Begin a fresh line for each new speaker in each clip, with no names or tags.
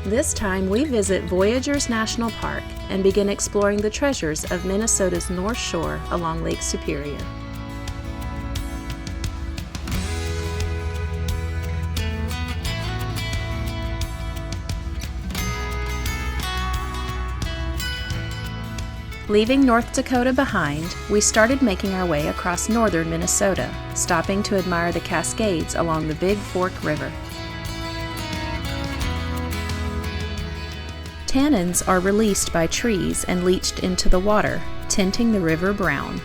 This time we visit Voyageurs National Park and begin exploring the treasures of Minnesota's North Shore along Lake Superior. Leaving North Dakota behind, we started making our way across northern Minnesota, stopping to admire the Cascades along the Big Fork River. Tannins are released by trees and leached into the water, tinting the river brown.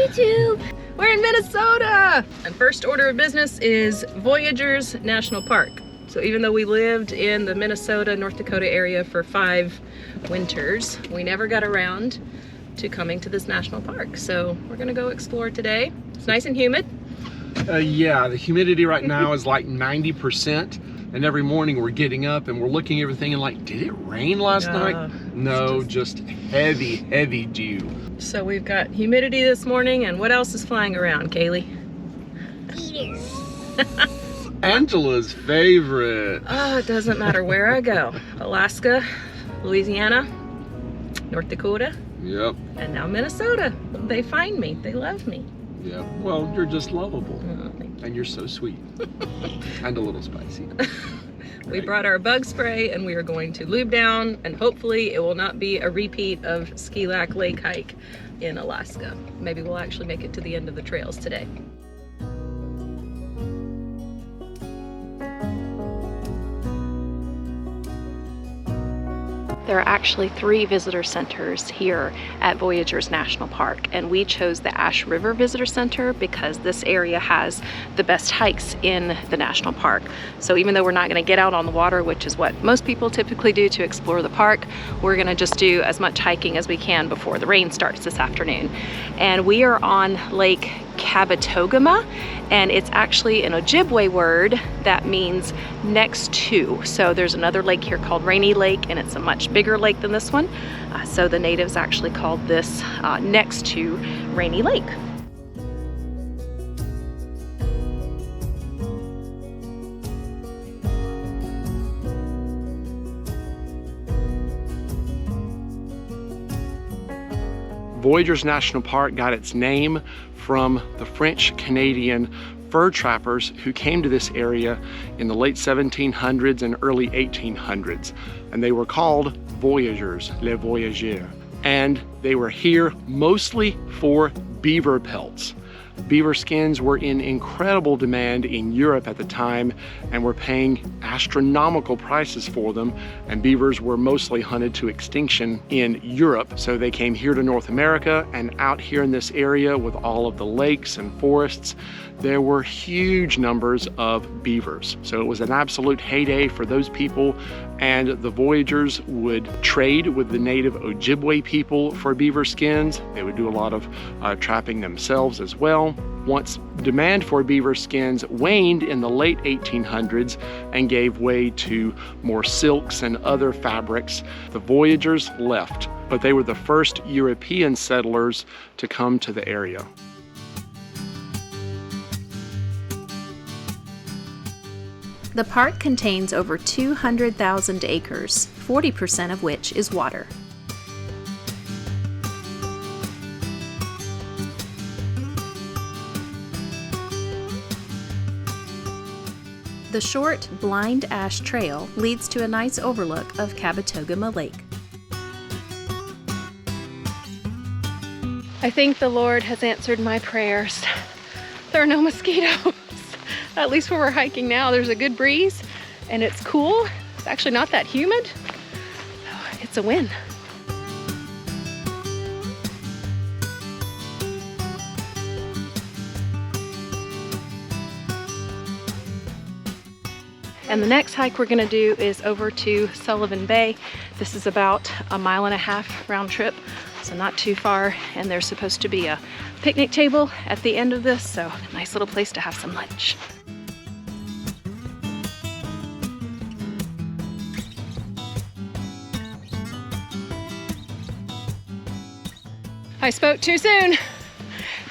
YouTube! We're in Minnesota! And first order of business is Voyageurs National Park. So even though we lived in the Minnesota, North Dakota area for 5 winters, we never got around to coming to this national park. So we're gonna go explore today. It's nice and humid.
Yeah, the humidity right now is like 90%. And every morning we're getting up and we're looking at everything and like, did it rain last night? No, just heavy, heavy dew.
So we've got humidity this morning, and what else is flying around, Kaylee?
Beavers. Angela's favorite.
Oh, it doesn't matter where I go. Alaska, Louisiana, North Dakota.
Yep.
And now Minnesota. They find me. They love me.
Yeah, well, you're just lovable.
Oh, thank you.
And you're so sweet. And a little spicy.
We brought our bug spray and we are going to lube down, and hopefully it will not be a repeat of Ski-Lac Lake hike in Alaska. Maybe we'll actually make it to the end of the trails today. There are actually 3 visitor centers here at Voyageurs National Park, and we chose the Ash River Visitor Center because this area has the best hikes in the national park. So even though we're not going to get out on the water, which is what most people typically do to explore the park, we're going to just do as much hiking as we can before the rain starts this afternoon. And we are on Lake Kabetogama, and it's actually an Ojibwe word that means next to. So there's another lake here called Rainy Lake, and it's a much bigger lake than this one. So the natives actually called this next to Rainy Lake.
Voyageurs National Park got its name from the French-Canadian fur trappers who came to this area in the late 1700s and early 1800s. And they were called voyageurs, les voyageurs. And they were here mostly for beaver pelts. Beaver skins were in incredible demand in Europe at the time and were paying astronomical prices for them, and beavers were mostly hunted to extinction in Europe. So they came here to North America, and out here in this area with all of the lakes and forests, there were huge numbers of beavers. So it was an absolute heyday for those people, and the voyageurs would trade with the native Ojibwe people for beaver skins. They would do a lot of trapping themselves as well. Once demand for beaver skins waned in the late 1800s and gave way to more silks and other fabrics, the voyageurs left, but they were the first European settlers to come to the area.
The park contains over 200,000 acres, 40% of which is water. The short, Blind Ash Trail leads to a nice overlook of Kabetogama Lake.
I think the Lord has answered my prayers. There are no mosquitoes. At least where we're hiking now, there's a good breeze and it's cool. It's actually not that humid. It's a win. And the next hike we're gonna do is over to Sullivan Bay. This is about a 1.5 mile round trip So not too far, and there's supposed to be a picnic table at the end of this, so a nice little place to have some lunch. I spoke too soon.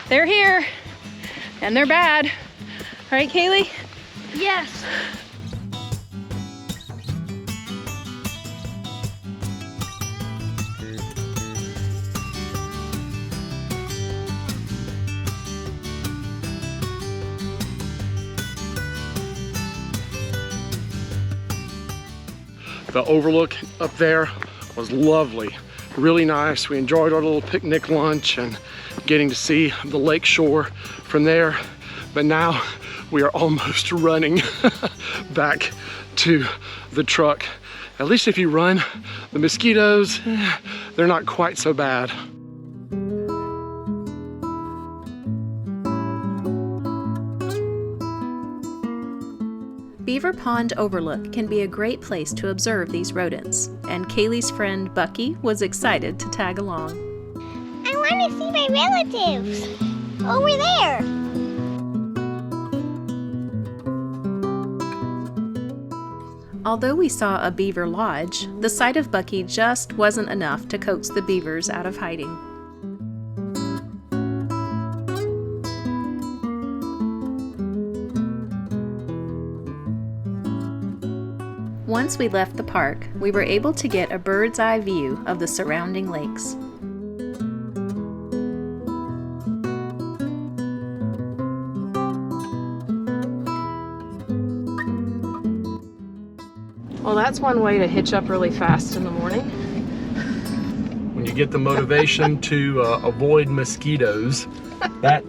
They're here, and they're bad. All right, Kaylee?
Yes.
The overlook up there was lovely, really nice. We enjoyed our little picnic lunch and getting to see the lake shore from there. But now we are almost running back to the truck. At least if you run, the mosquitoes, they're not quite so bad.
Beaver Pond Overlook can be a great place to observe these rodents, and Kaylee's friend Bucky was excited to tag along.
I want to see my relatives over there.
Although we saw a beaver lodge, the sight of Bucky just wasn't enough to coax the beavers out of hiding. Once we left the park, we were able to get a bird's eye view of the surrounding lakes.
Well, that's one way to hitch up really fast in the morning.
When you get the motivation to avoid mosquitoes, that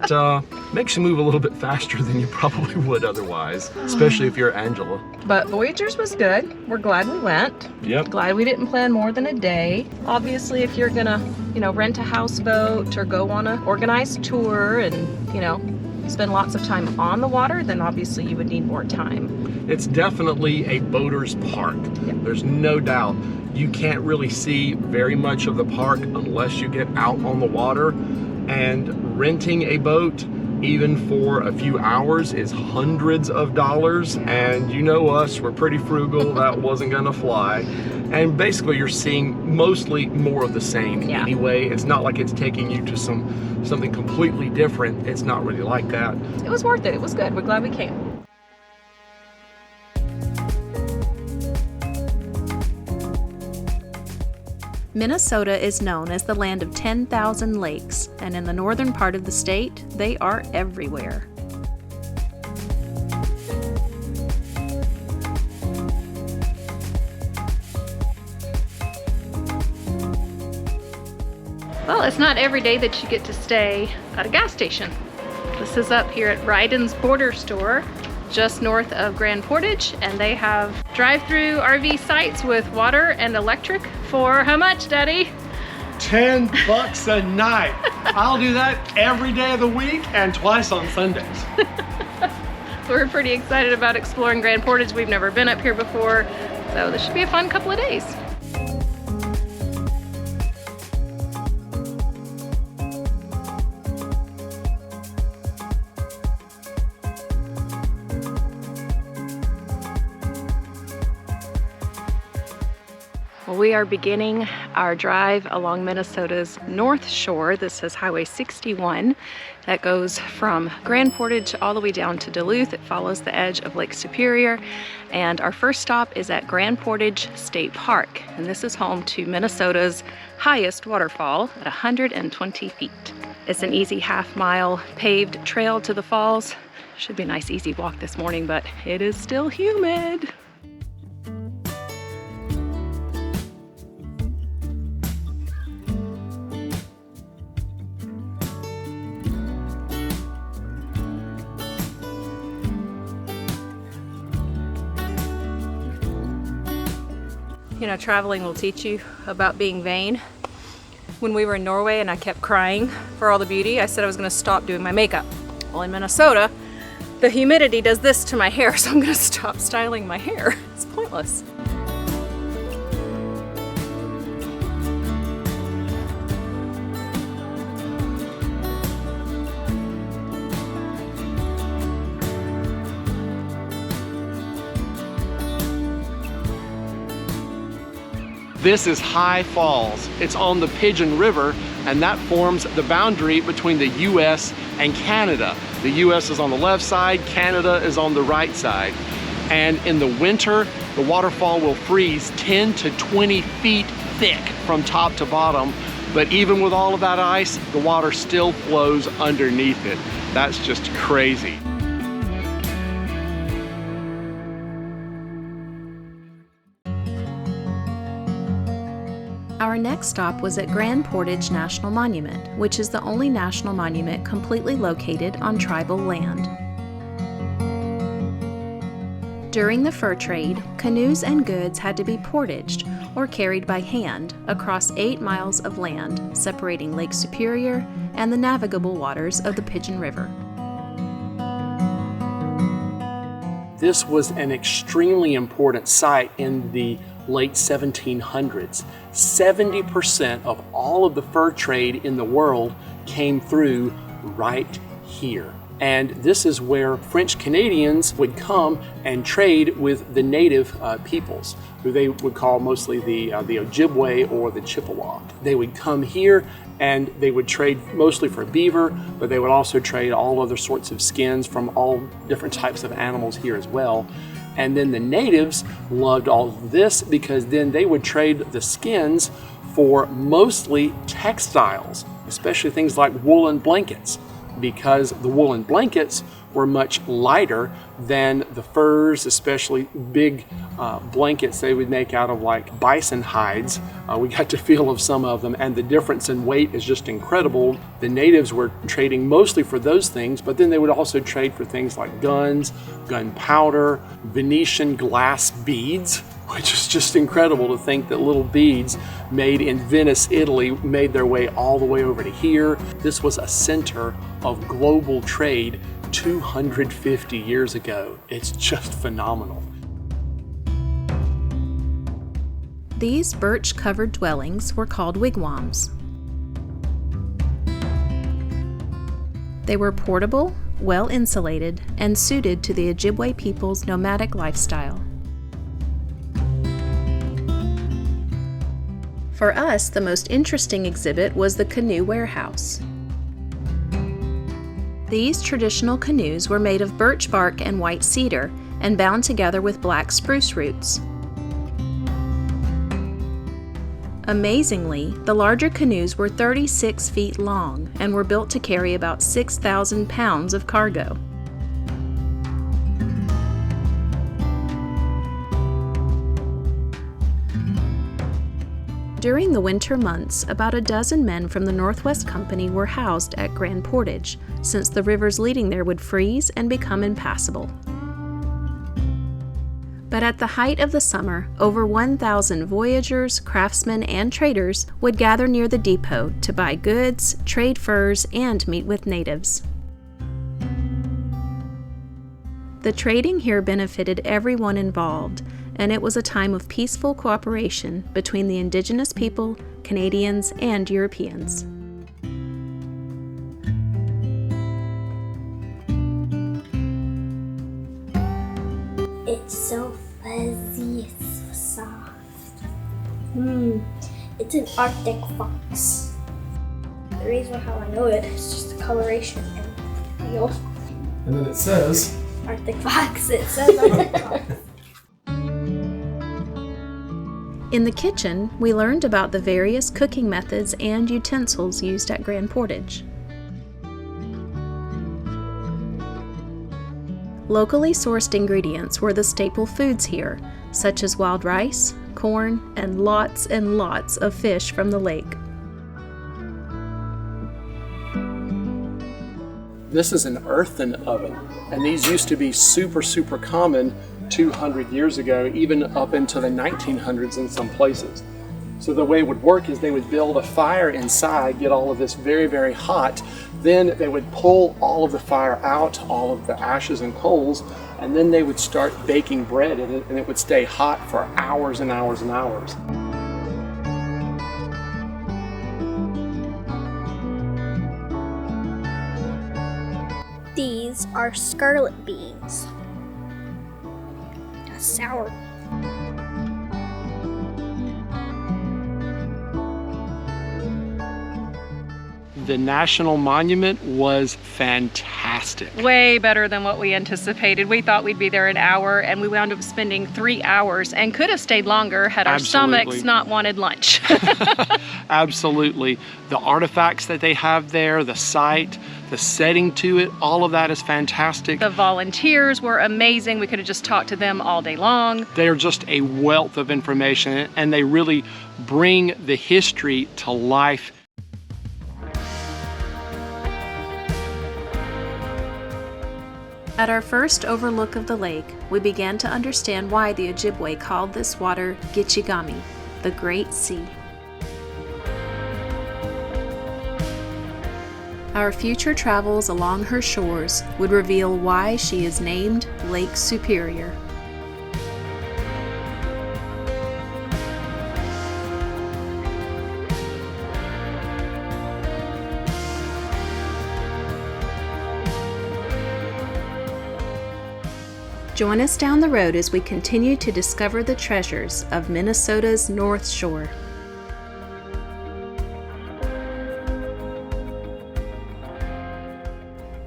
makes you move a little bit faster than you probably would otherwise, especially if you're Angela.
But Voyageurs was good. We're glad we went.
Yep.
Glad we didn't plan more than a day. Obviously, if you're gonna, rent a houseboat or go on an organized tour and, spend lots of time on the water, then obviously you would need more time.
It's definitely a boater's park.
Yep.
There's no doubt. You can't really see very much of the park unless you get out on the water, and renting a boat, even for a few hours, is hundreds of dollars, and you know us, we're pretty frugal. That wasn't gonna fly. And basically you're seeing mostly more of the same anyway. It's not like it's taking you to something completely different. It's not really like that.
It was worth it. It was good. We're glad we came.
Minnesota is known as the land of 10,000 lakes, and in the northern part of the state, they are everywhere.
Well, it's not every day that you get to stay at a gas station. This is up here at Ryden's Border Store, just north of Grand Portage, and they have drive-through RV sites with water and electric for how much, Daddy?
$10 a night. I'll do that every day of the week and twice on Sundays.
We're pretty excited about exploring Grand Portage. We've never been up here before, so this should be a fun couple of days. We are beginning our drive along Minnesota's North Shore. This is Highway 61 that goes from Grand Portage all the way down to Duluth. It follows the edge of Lake Superior, and our first stop is at Grand Portage State Park, and this is home to Minnesota's highest waterfall at 120 feet. It's an easy half-mile paved trail to the falls. Should be a nice easy walk this morning, but it is still humid. Traveling will teach you about being vain. When we were in Norway and I kept crying for all the beauty, I said I was going to stop doing my makeup. Well, in Minnesota, the humidity does this to my hair, so I'm going to stop styling my hair. It's pointless.
This is High Falls. It's on the Pigeon River, and that forms the boundary between the US and Canada. The US is on the left side, Canada is on the right side. And in the winter, the waterfall will freeze 10 to 20 feet thick from top to bottom. But even with all of that ice, the water still flows underneath it. That's just crazy.
Our next stop was at Grand Portage National Monument, which is the only national monument completely located on tribal land. During the fur trade, canoes and goods had to be portaged or carried by hand across 8 miles of land separating Lake Superior and the navigable waters of the Pigeon River.
This was an extremely important site in the late 1700s. 70% of all of the fur trade in the world came through right here. And this is where French Canadians would come and trade with the native peoples, who they would call mostly the Ojibwe or the Chippewa. They would come here and they would trade mostly for beaver, but they would also trade all other sorts of skins from all different types of animals here as well. And then the natives loved all of this because then they would trade the skins for mostly textiles, especially things like woolen blankets, because the woolen blankets were much lighter than the furs, especially big blankets they would make out of like bison hides. We got to feel of some of them, and the difference in weight is just incredible. The natives were trading mostly for those things, but then they would also trade for things like guns, gunpowder, Venetian glass beads, which is just incredible to think that little beads made in Venice, Italy, made their way all the way over to here. This was a center of global trade 250 years ago. It's just phenomenal.
These birch-covered dwellings were called wigwams. They were portable, well-insulated, and suited to the Ojibwe people's nomadic lifestyle. For us, the most interesting exhibit was the canoe warehouse. These traditional canoes were made of birch bark and white cedar and bound together with black spruce roots. Amazingly, the larger canoes were 36 feet long and were built to carry about 6,000 pounds of cargo. During the winter months, about a dozen men from the Northwest Company were housed at Grand Portage, since the rivers leading there would freeze and become impassable. But at the height of the summer, over 1,000 voyageurs, craftsmen, and traders would gather near the depot to buy goods, trade furs, and meet with natives. The trading here benefited everyone involved, and it was a time of peaceful cooperation between the Indigenous people, Canadians, and Europeans.
It's so fuzzy, it's so soft. It's an Arctic fox. The reason how I know it is just the coloration and feel.
And then it says
Arctic fox. It says Arctic fox.
In the kitchen, we learned about the various cooking methods and utensils used at Grand Portage. Locally sourced ingredients were the staple foods here, such as wild rice, corn, and lots of fish from the lake.
this is an earthen oven, and these used to be super common 200 years ago, even up into the 1900s in some places. So the way it would work is they would build a fire inside, get all of this very hot, then they would pull all of the fire out, all of the ashes and coals, and then they would start baking bread in it, and it would stay hot for hours and hours and hours.
These are scarlet beans. That's sour.
the National Monument was fantastic.
Way better than what we anticipated. We thought we'd be there an hour, and we wound up spending 3 hours and could have stayed longer had our stomachs not wanted lunch.
Absolutely. The artifacts that they have there, the site, the setting to it, all of that is fantastic.
The volunteers were amazing. We could have just talked to them all day long.
They're just a wealth of information, and they really bring the history to life.
At our first overlook of the lake, we began to understand why the Ojibwe called this water Gichigami, the Great Sea. Our future travels along her shores would reveal why she is named Lake Superior. Join us down the road as we continue to discover the treasures of Minnesota's North Shore.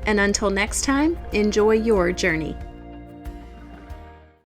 And until next time, enjoy your journey.